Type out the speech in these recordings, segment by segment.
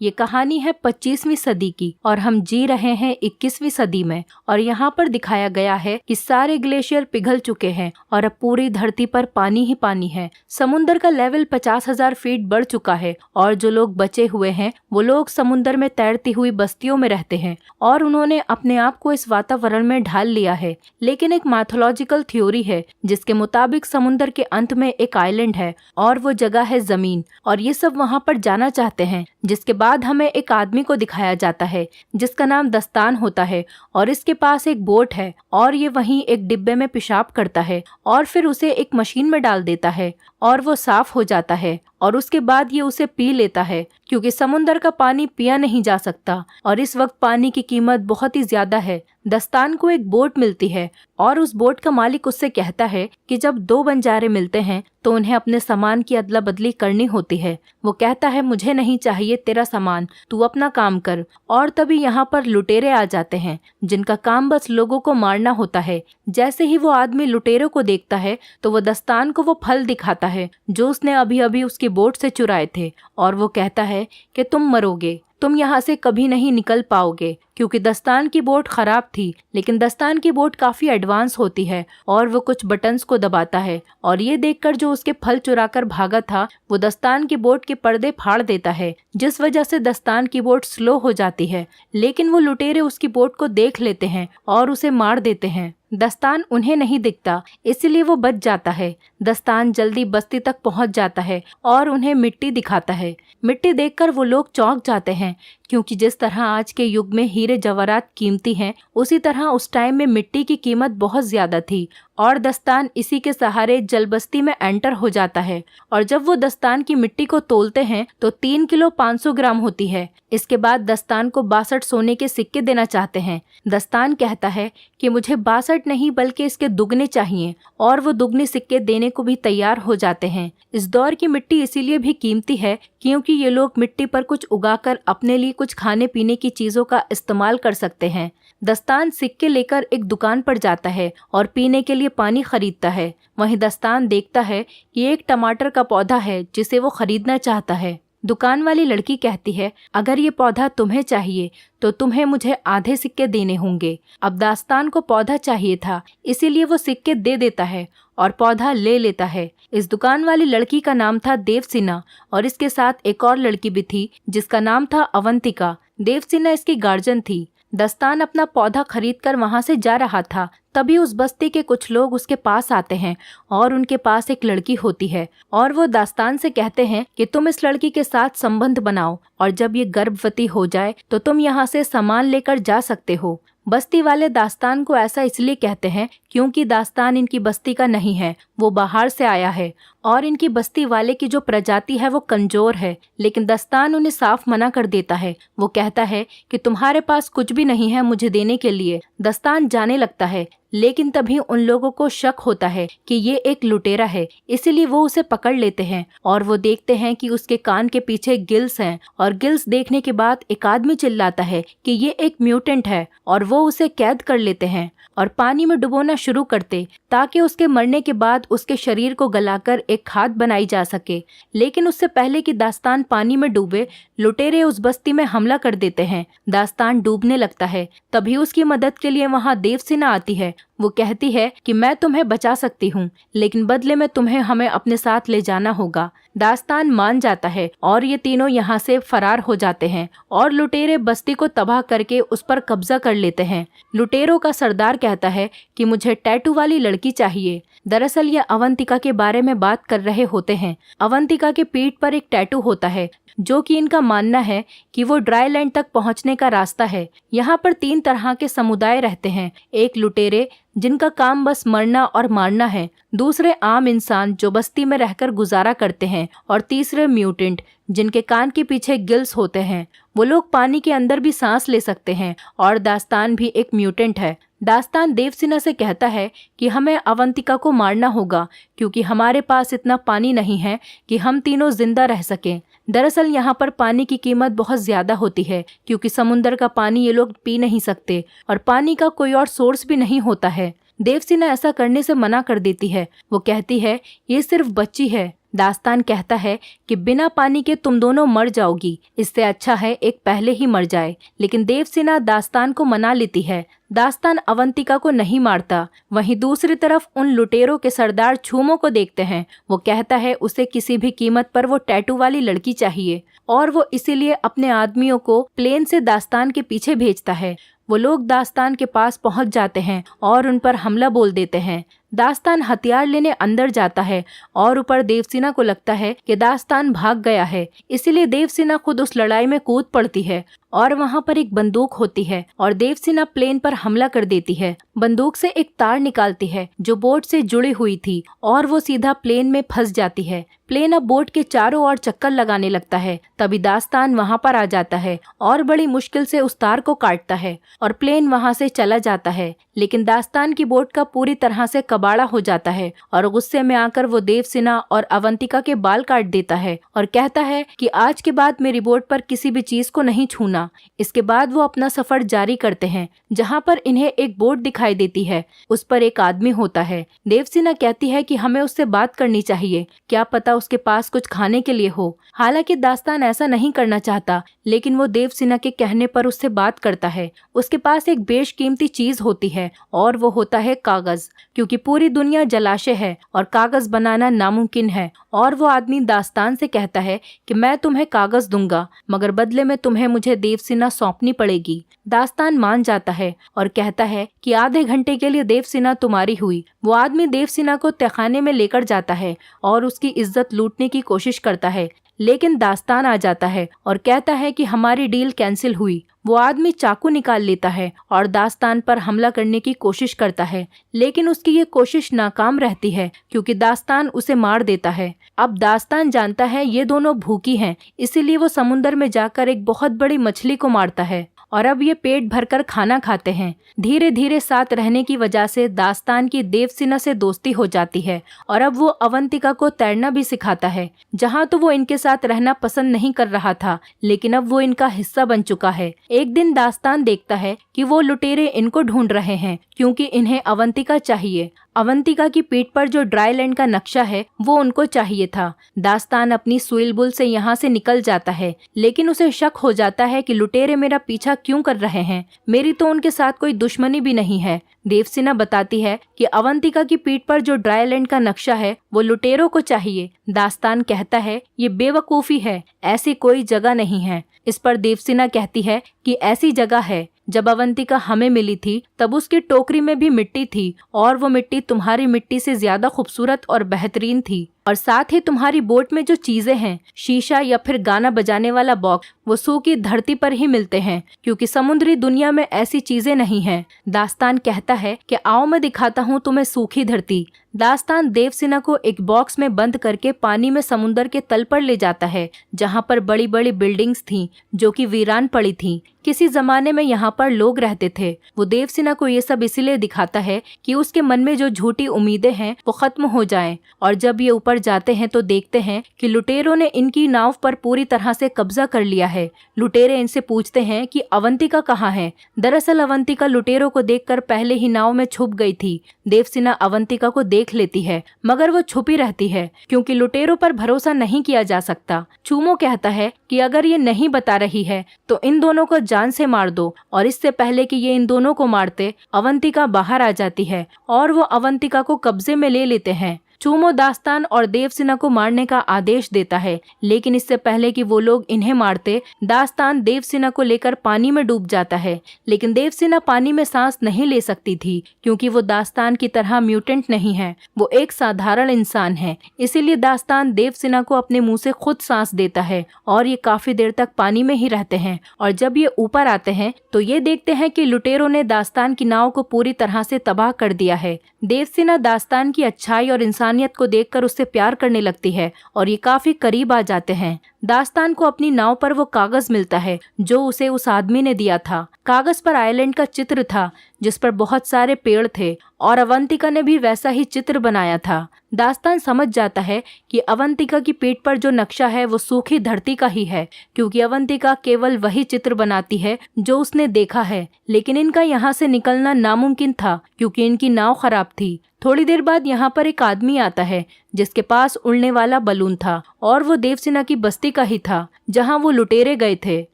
ये कहानी है 25वीं सदी की और हम जी रहे हैं 21वीं सदी में। और यहाँ पर दिखाया गया है कि सारे ग्लेशियर पिघल चुके हैं और अब पूरी धरती पर पानी ही पानी है। समुद्र का लेवल 50,000 फीट बढ़ चुका है और जो लोग बचे हुए हैं वो लोग समुद्र में तैरती हुई बस्तियों में रहते हैं और उन्होंने अपने आप को इस वातावरण में ढाल लिया है। लेकिन एक मैथोलॉजिकल थ्योरी है जिसके मुताबिक समुद्र के अंत में एक आइलैंड है और वो जगह है जमीन, और ये सब वहाँ पर जाना चाहते हैं। जिसके बाद हमें एक आदमी को दिखाया जाता है जिसका नाम दस्तान होता है और इसके पास एक बोट है और ये वहीं एक डिब्बे में पेशाब करता है और फिर उसे एक मशीन में डाल देता है और वो साफ हो जाता है और उसके बाद ये उसे पी लेता है क्योंकि समुद्र का पानी पिया नहीं जा सकता और इस वक्त पानी की कीमत बहुत ही ज्यादा है। दस्तान को एक बोट मिलती है और उस बोट का मालिक उससे कहता है कि जब दो बंजारे मिलते हैं तो उन्हें अपने सामान की अदला बदली करनी होती है। वो कहता है मुझे नहीं चाहिए तेरा सामान, तू अपना काम कर। और तभी यहाँ पर लुटेरे आ जाते हैं जिनका काम बस लोगों को मारना होता है। जैसे ही वो आदमी लुटेरों को देखता है तो वो दस्तान को वो फल दिखाता है जो उसने अभी अभी उसकी बोट से चुराए थे और वो कहता है कि तुम मरोगे, तुम यहाँ से कभी नहीं निकल पाओगे। क्योंकि दस्तान की बोट खराब थी, लेकिन दस्तान की बोट काफी एडवांस होती है और वो कुछ बटन्स को दबाता है और ये देखकर जो उसके फल चुराकर भागा था वो दस्तान की बोट के पर्दे फाड़ देता है, जिस वजह से दस्तान की बोट स्लो हो जाती है। लेकिन वो लुटेरे उसकी बोट को देख लेते हैं और उसे मार देते हैं। दस्तान उन्हें नहीं दिखता, इसलिए वो बच जाता है। दस्तान जल्दी बस्ती तक पहुंच जाता है और उन्हें मिट्टी दिखाता है। मिट्टी देखकर वो लोग चौंक जाते हैं क्योंकि जिस तरह आज के युग में हीरे जवाहरात कीमती हैं, उसी तरह उस टाइम में मिट्टी की कीमत बहुत ज्यादा थी। और दस्तान इसी के सहारे जलबस्ती में एंटर हो जाता है और जब वो दस्तान की मिट्टी को तोलते हैं तो 3 किलो 500 ग्राम होती है। इसके बाद दस्तान को 62 सोने के सिक्के देना चाहते हैं। दस्तान कहता है कि मुझे 62 नहीं बल्कि इसके दुगने चाहिए और वो दुगने सिक्के देने को भी तैयार हो जाते हैं। इस दौर की मिट्टी इसीलिए भी कीमती है क्योंकि ये लोग मिट्टी पर कुछ उगाकर अपने लिए कुछ खाने पीने की चीजों का इस्तेमाल कर सकते हैं। दस्तान सिक्के लेकर एक दुकान पर जाता है और पीने के लिए पानी खरीदता है। वहीं दस्तान देखता है कि एक टमाटर का पौधा है जिसे वो खरीदना चाहता है। दुकान वाली लड़की कहती है अगर ये पौधा तुम्हें चाहिए तो तुम्हें मुझे आधे सिक्के देने होंगे। अब दस्तान को पौधा चाहिए था, इसीलिए वो सिक्के दे देता है और पौधा ले लेता है। इस दुकान वाली लड़की का नाम था देवसेना और इसके साथ एक और लड़की भी थी जिसका नाम था अवंतिका। देवसेना इसकी गार्जियन थी। दस्तान अपना पौधा खरीदकर वहां से जा रहा था, तभी उस बस्ती के कुछ लोग उसके पास आते हैं और उनके पास एक लड़की होती है और वो दस्तान से कहते हैं कि तुम इस लड़की के साथ संबंध बनाओ और जब ये गर्भवती हो जाए तो तुम यहाँ से सामान लेकर जा सकते हो। बस्ती वाले दास्तान को ऐसा इसलिए कहते हैं क्योंकि दास्तान इनकी बस्ती का नहीं है, वो बाहर से आया है और इनकी बस्ती वाले की जो प्रजाति है वो कमजोर है। लेकिन दास्तान उन्हें साफ मना कर देता है। वो कहता है कि तुम्हारे पास कुछ भी नहीं है मुझे देने के लिए। दास्तान जाने लगता है, लेकिन तभी उन लोगों को शक होता है कि ये एक लुटेरा है, इसीलिए वो उसे पकड़ लेते हैं और वो देखते हैं कि उसके कान के पीछे गिल्स हैं और गिल्स देखने के बाद एक आदमी चिल्लाता है कि ये एक म्यूटेंट है और वो उसे कैद कर लेते हैं और पानी में डुबोना शुरू करते ताकि उसके मरने के बाद उसके शरीर को गलाकर एक खाद बनाई जा सके। लेकिन उससे पहले कि दास्तान पानी में डूबे, लुटेरे उस बस्ती में हमला कर देते हैं। दास्तान डूबने लगता है, तभी उसकी मदद के लिए वहां देवसेना आती है। वो कहती है कि मैं तुम्हें बचा सकती हूँ, लेकिन बदले में तुम्हें हमें अपने साथ ले जाना होगा। दास्तान मान जाता है और ये तीनों यहाँ से फरार हो जाते हैं और लुटेरे बस्ती को तबाह करके उस पर कब्जा कर लेते हैं। लुटेरों का सरदार कहता है कि मुझे टैटू वाली लड़की चाहिए। दरअसल ये अवंतिका के बारे में बात कर रहे होते हैं। अवंतिका के पीठ पर एक टैटू होता है जो कि इनका मानना है कि वो ड्राई लैंड तक पहुंचने का रास्ता है। यहाँ पर 3 तरह के समुदाय रहते हैं। एक लुटेरे जिनका काम बस मरना और मारना है, दूसरे आम इंसान जो बस्ती में रहकर गुजारा करते हैं और तीसरे म्यूटेंट जिनके कान के पीछे गिल्स होते हैं। वो लोग पानी के अंदर भी सांस ले सकते हैं और दास्तान भी एक म्यूटेंट है। दास्तान देवसेना से कहता है कि हमें अवंतिका को मारना होगा क्योंकि हमारे पास इतना पानी नहीं है कि हम तीनों जिंदा रह सकें। दरअसल यहाँ पर पानी की कीमत बहुत ज्यादा होती है क्योंकि समुद्र का पानी ये लोग पी नहीं सकते और पानी का कोई और सोर्स भी नहीं होता है। देवसेना ऐसा करने से मना कर देती है। वो कहती है ये सिर्फ बच्ची है, दास्तान कहता है कि बिना पानी के तुम दोनों मर जाओगी, इससे अच्छा है एक पहले ही मर जाए। लेकिन देवसेना दास्तान को मना लेती है। दास्तान अवंतिका को नहीं मारता। वहीं दूसरी तरफ उन लुटेरों के सरदार छूमो को देखते हैं। वो कहता है उसे किसी भी कीमत पर वो टैटू वाली लड़की चाहिए और वो इसीलिए अपने आदमियों को प्लेन से दास्तान के पीछे भेजता है। वो लोग दास्तान के पास पहुंच जाते हैं और उन पर हमला बोल देते हैं। दास्तान हथियार लेने अंदर जाता है और ऊपर देवसेना को लगता है कि दास्तान भाग गया है, इसीलिए देवसेना खुद उस लड़ाई में कूद पड़ती है और वहां पर एक बंदूक होती है और देवसेना प्लेन पर हमला कर देती है। बंदूक से एक तार निकालती है जो बोट से जुड़ी हुई थी और वो सीधा प्लेन में फंस जाती है। प्लेन अब बोट के चारों ओर चक्कर लगाने लगता है। तभी दास्तान वहां पर आ जाता है और बड़ी मुश्किल से उस तार को काटता है और प्लेन वहां से चला जाता है। लेकिन दास्तान की बोट का पूरी तरह से कबाड़ा हो जाता है और गुस्से में आकर वो देवसेना और अवंतिका के बाल काट देता है और कहता है कि आज के बाद मेरी बोट पर किसी भी चीज को नहीं छूना। इसके बाद वो अपना सफर जारी करते हैं, जहाँ पर इन्हें एक बोट दिखाई देती है। उस पर एक आदमी होता है। देवसेना कहती है कि हमें उससे बात करनी चाहिए, क्या पता उसके पास कुछ खाने के लिए हो। हालांकि दास्तान ऐसा नहीं करना चाहता, लेकिन वो देवसेना के कहने पर उससे बात करता है। उसके पास एक बेशकीमती चीज होती है और वो होता है कागज, क्योंकि पूरी दुनिया जलाशय है और कागज बनाना नामुमकिन है। और वो आदमी दास्तान से कहता है कि मैं तुम्हें कागज दूंगा, मगर बदले में तुम्हें मुझे देवसेना सौंपनी पड़ेगी। दास्तान मान जाता है और कहता है कि आधे घंटे के लिए देवसेना तुम्हारी हुई। वो आदमी देवसेना को तहखाने में लेकर जाता है और उसकी इज्जत लूटने की कोशिश करता है, लेकिन दास्तान आ जाता है और कहता है कि हमारी डील कैंसिल हुई। वो आदमी चाकू निकाल लेता है और दास्तान पर हमला करने की कोशिश करता है, लेकिन उसकी ये कोशिश नाकाम रहती है क्योंकि दास्तान उसे मार देता है। अब दास्तान जानता है ये दोनों भूखी हैं, इसीलिए वो समुंदर में जाकर एक बहुत बड़ी मछली को मारता है और अब ये पेट भरकर खाना खाते हैं। धीरे धीरे साथ रहने की वजह से दास्तान की देवसेना से दोस्ती हो जाती है और अब वो अवंतिका को तैरना भी सिखाता है। जहाँ तो वो इनके साथ रहना पसंद नहीं कर रहा था, लेकिन अब वो इनका हिस्सा बन चुका है। एक दिन दास्तान देखता है कि वो लुटेरे इनको ढूंढ रहे हैं क्योंकि इन्हें अवंतिका चाहिए। अवंतिका की पीठ पर जो ड्राई लैंड का नक्शा है वो उनको चाहिए था। दास्तान अपनी सुइल बुल से यहाँ से निकल जाता है, लेकिन उसे शक हो जाता है कि लुटेरे मेरा पीछा क्यों कर रहे हैं, मेरी तो उनके साथ कोई दुश्मनी भी नहीं है। देवसेना बताती है कि अवंतिका की पीठ पर जो ड्राई लैंड का नक्शा है वो लुटेरों को चाहिए। दास्तान कहता है ये बेवकूफी है, ऐसी कोई जगह नहीं है। इस पर देवसेना कहती है कि ऐसी जगह है। जब अवंतिका हमें मिली थी तब उसकी टोकरी में भी मिट्टी थी और वो मिट्टी तुम्हारी मिट्टी से ज्यादा खूबसूरत और बेहतरीन थी। और साथ ही तुम्हारी बोट में जो चीजें हैं, शीशा या फिर गाना बजाने वाला बॉक्स, वो सूखी धरती पर ही मिलते हैं क्योंकि समुद्री दुनिया में ऐसी चीजें नहीं हैं। दास्तान कहता है कि आओ मैं दिखाता हूँ तुम्हें सूखी धरती। दास्तान देवसेना को एक बॉक्स में बंद करके पानी में समुद्र के तल पर ले जाता है, जहाँ पर बड़ी बड़ी बिल्डिंग्स थीं जो कि वीरान पड़ी थीं। किसी जमाने में यहाँ पर लोग रहते थे। वो देवसेना को ये सब इसलिए दिखाता है कि उसके मन में जो झूठी उम्मीदें हैं वो खत्म हो जाएं। और जब ये ऊपर जाते हैं तो देखते हैं कि लुटेरों ने इनकी नाव पर पूरी तरह से कब्जा कर लिया है। लुटेरे इनसे पूछते हैं कि अवंतिका कहाँ है। दरअसल अवंतिका लुटेरों को देखकर पहले ही नाव में छुप गई थी। देवसेना अवंतिका को देख लेती है, मगर वो छुपी रहती है क्योंकि लुटेरों पर भरोसा नहीं किया जा सकता। छूमो कहता है कि अगर ये नहीं बता रही है तो इन दोनों को जान से मार दो। और इससे पहले कि ये इन दोनों को मारते, अवंतिका बाहर आ जाती है और वो अवंतिका को कब्जे में ले लेते हैं। छूमो दास्तान और देवसेना को मारने का आदेश देता है, लेकिन इससे पहले कि वो लोग इन्हें मारते, दास्तान देवसेना को लेकर पानी में डूब जाता है। लेकिन देवसेना पानी में सांस नहीं ले सकती थी क्योंकि वो दास्तान की तरह म्यूटेंट नहीं है, वो एक साधारण इंसान है। इसीलिए दास्तान देवसेना को अपने मुंह से खुद सांस देता है और ये काफी देर तक पानी में ही रहते हैं। और जब ये ऊपर आते हैं तो ये देखते हैं कि लुटेरों ने दास्तान की नाव को पूरी तरह से तबाह कर दिया है। देवसेना दास्तान की अच्छाई और इंसानियत को देखकर उससे प्यार करने लगती है और ये काफी करीब आ जाते हैं। दास्तान को अपनी नाव पर वो कागज मिलता है जो उसे उस आदमी ने दिया था। कागज पर आइलैंड का चित्र था जिस पर बहुत सारे पेड़ थे और अवंतिका ने भी वैसा ही चित्र बनाया था। दास्तान समझ जाता है कि अवंतिका की पीठ पर जो नक्शा है वो सूखी धरती का ही है, क्योंकि अवंतिका केवल वही चित्र बनाती है जो उसने देखा है। लेकिन इनका यहाँ से निकलना नामुमकिन था क्योंकि इनकी नाव खराब थी। थोड़ी देर बाद यहाँ पर एक आदमी आता है जिसके पास उड़ने वाला बलून था और वो देवसेना की बस्ती का ही था जहाँ वो लुटेरे गए थे,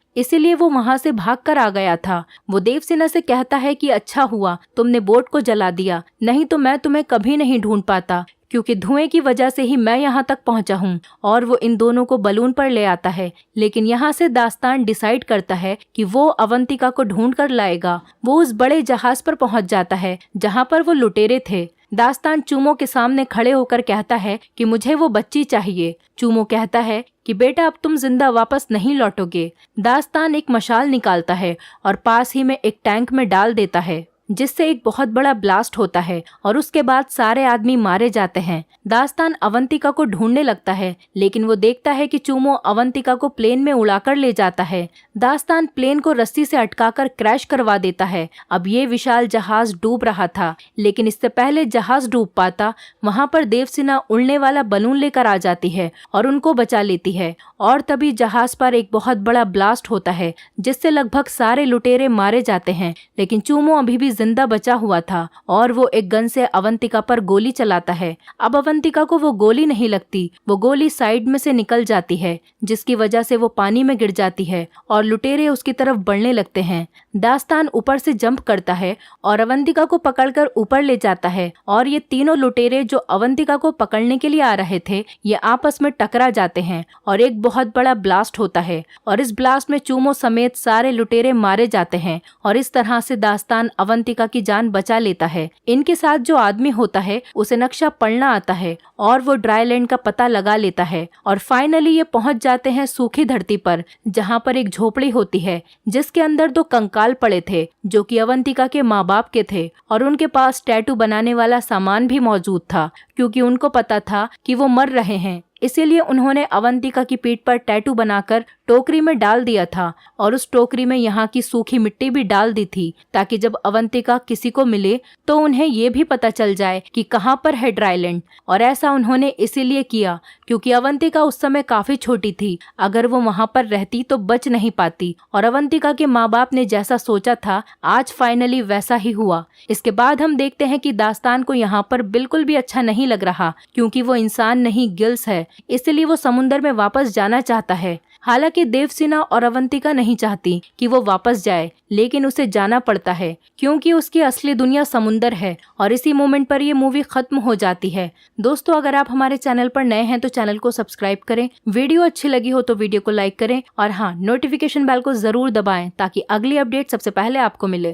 इसीलिए वो वहां से भागकर आ गया था। वो देवसेना से कहता है कि अच्छा हुआ तुमने बोट को जला दिया, नहीं तो मैं तुम्हें कभी नहीं ढूंढ पाता, क्योंकि धुएं की वजह से ही मैं यहाँ तक पहुँचा हूँ। और वो इन दोनों को बलून पर ले आता है। लेकिन यहाँ से दास्तान डिसाइड करता है कि वो अवंतिका को ढूंढ कर लाएगा। वो उस बड़े जहाज पर पहुँच जाता है जहाँ पर वो लुटेरे थे। दास्तान चूमो के सामने खड़े होकर कहता है कि मुझे वो बच्ची चाहिए। चूमो कहता है कि बेटा अब तुम जिंदा वापस नहीं लौटोगे। दास्तान एक मशाल निकालता है और पास ही में एक टैंक में डाल देता है जिससे एक बहुत बड़ा ब्लास्ट होता है और उसके बाद सारे आदमी मारे जाते हैं। दास्तान अवंतिका को ढूंढने लगता है लेकिन वो देखता है कि चूमो अवंतिका को प्लेन में उड़ाकर ले जाता है। दास्तान प्लेन को रस्सी से अटकाकर क्रैश करवा देता है। अब ये विशाल जहाज डूब रहा था, लेकिन इससे पहले जहाज डूब पाता वहाँ पर देवसेना उड़ने वाला बलून लेकर आ जाती है और उनको बचा लेती है। और तभी जहाज पर एक बहुत बड़ा ब्लास्ट होता है जिससे लगभग सारे लुटेरे मारे जाते हैं। लेकिन चूमो अभी भी जिंदा बचा हुआ था और वो एक गन से अवंतिका पर गोली चलाता है। अब अवंतिका को वो गोली नहीं लगती, वो गोली साइड में से निकल जाती है जिसकी वजह से वो पानी में गिर जाती है और लुटेरे उसकी तरफ बढ़ने लगते हैं। दास्तान ऊपर से जंप करता है और अवंतिका को पकड़कर ऊपर ले जाता है और ये तीनों लुटेरे जो अवंतिका को पकड़ने के लिए आ रहे थे ये आपस में टकरा जाते हैं और एक बहुत बड़ा ब्लास्ट होता है और इस ब्लास्ट में चूमो समेत सारे लुटेरे मारे जाते हैं और इस तरह से दास्तान अवंतिका की जान बचा लेता है। इनके साथ जो आदमी होता है उसे नक्शा पढ़ना आता है और वो ड्राईलैंड का पता लगा लेता है और फाइनली ये पहुंच जाते हैं सूखी धरती पर जहाँ पर एक झोपड़ी होती है जिसके अंदर दो कंकाल पड़े थे जो कि अवंतिका के माँ बाप के थे और उनके पास टैटू बनाने वाला सामान भी मौजूद था, क्योंकि उनको पता था कि वो मर रहे हैं। इसीलिए उन्होंने अवंतिका की पीठ पर टैटू बनाकर टोकरी में डाल दिया था और उस टोकरी में यहाँ की सूखी मिट्टी भी डाल दी थी ताकि जब अवंतिका किसी को मिले तो उन्हें ये भी पता चल जाए कि कहाँ पर है ड्राईलैंड। और ऐसा उन्होंने इसीलिए किया क्योंकि अवंतिका उस समय काफी छोटी थी, अगर वो वहाँ पर रहती तो बच नहीं पाती। और अवंतिका के माँ बाप ने जैसा सोचा था आज फाइनली वैसा ही हुआ। इसके बाद हम देखते हैं कि दास्तान को यहाँ पर बिल्कुल भी अच्छा नहीं लग रहा, क्योंकि वो इंसान नहीं गिल्स है, इसलिए वो समुंदर में वापस जाना चाहता है। हालांकि देवसेना और अवंतिका नहीं चाहती कि वो वापस जाए, लेकिन उसे जाना पड़ता है क्योंकि उसकी असली दुनिया समुंदर है। और इसी मोमेंट पर ये मूवी खत्म हो जाती है। दोस्तों, अगर आप हमारे चैनल पर नए हैं तो चैनल को सब्सक्राइब करें, वीडियो अच्छी लगी हो तो वीडियो को लाइक करें और हाँ, नोटिफिकेशन बेल को जरूर दबाएं ताकि अगली अपडेट सबसे पहले आपको मिले।